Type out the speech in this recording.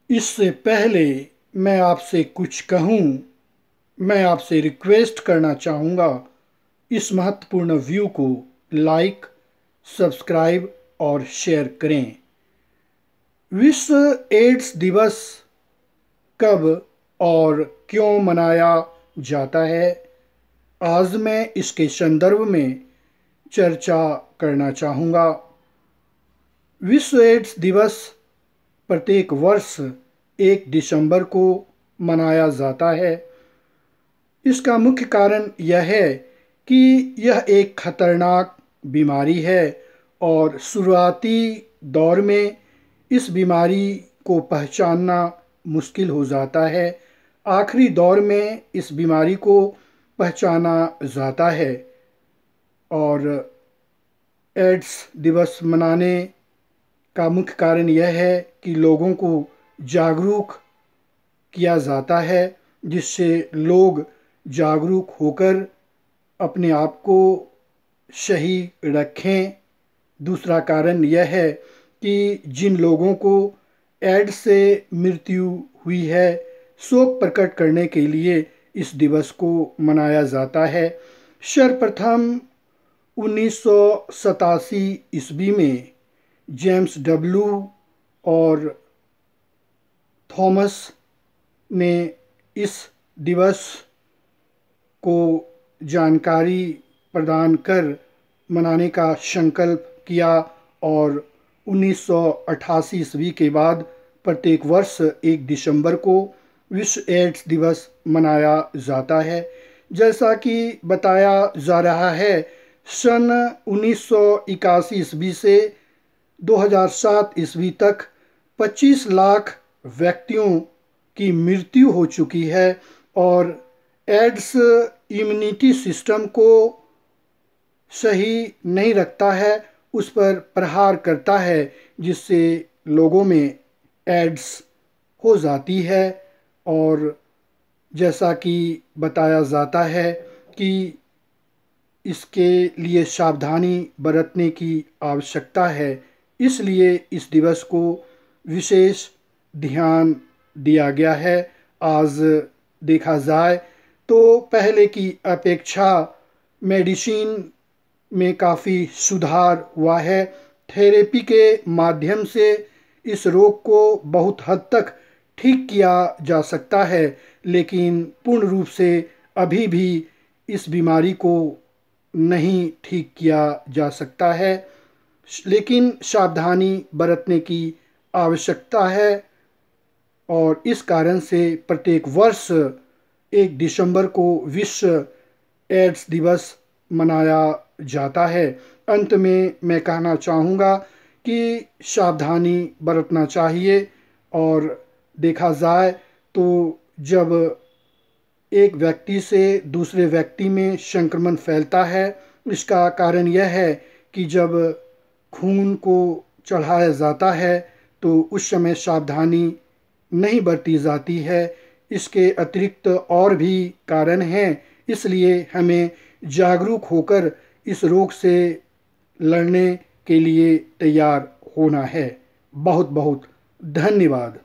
इससे पहले मैं आपसे कुछ कहूँ, मैं आपसे रिक्वेस्ट करना चाहूँगा, इस महत्वपूर्ण व्यू को लाइक, सब्सक्राइब और शेयर करें। विश्व एड्स दिवस कब और क्यों मनाया जाता है, आज मैं इसके संदर्भ में चर्चा करना चाहूँगा। विश्व एड्स दिवस प्रत्येक वर्ष 1 दिसंबर को मनाया जाता है। इसका मुख्य कारण यह है कि यह एक खतरनाक बीमारी है और शुरुआती दौर में इस बीमारी को पहचानना मुश्किल हो जाता है। आखिरी दौर में इस बीमारी को पहचाना जाता है और एड्स दिवस मनाने का मुख्य कारण यह है कि लोगों को जागरूक किया जाता है, जिससे लोग जागरूक होकर अपने आप को सही रखें। दूसरा कारण यह है कि जिन लोगों को एड्स से मृत्यु हुई है, शोक प्रकट करने के लिए इस दिवस को मनाया जाता है। सर्वप्रथम 1987 ईस्वी में जेम्स डब्ल्यू और थॉमस ने इस दिवस को जानकारी प्रदान कर मनाने का संकल्प किया और 1988 ईस्वी के बाद प्रत्येक वर्ष 1 दिसंबर को विश्व एड्स दिवस मनाया जाता है। जैसा कि बताया जा रहा है, सन 1981 ईस्वी से 2007 ईस्वी तक 25 लाख व्यक्तियों की मृत्यु हो चुकी है और एड्स इम्यूनिटी सिस्टम को सही नहीं रखता है, उस पर प्रहार करता है, जिससे लोगों में एड्स हो जाती है। और जैसा कि बताया जाता है कि इसके लिए सावधानी बरतने की आवश्यकता है, इसलिए इस दिवस को विशेष ध्यान दिया गया है। आज देखा जाए तो पहले की अपेक्षा मेडिसिन में काफ़ी सुधार हुआ है। थेरेपी के माध्यम से इस रोग को बहुत हद तक ठीक किया जा सकता है, लेकिन पूर्ण रूप से अभी भी इस बीमारी को नहीं ठीक किया जा सकता है। लेकिन सावधानी बरतने की आवश्यकता है और इस कारण से प्रत्येक वर्ष 1 दिसंबर को विश्व एड्स दिवस मनाया जाता है। अंत में मैं कहना चाहूँगा कि सावधानी बरतना चाहिए और देखा जाए तो जब एक व्यक्ति से दूसरे व्यक्ति में संक्रमण फैलता है, इसका कारण यह है कि जब खून को चढ़ाया जाता है तो उस समय सावधानी नहीं बरती जाती है। इसके अतिरिक्त और भी कारण हैं, इसलिए हमें जागरूक होकर इस रोग से लड़ने के लिए तैयार होना है। बहुत बहुत धन्यवाद।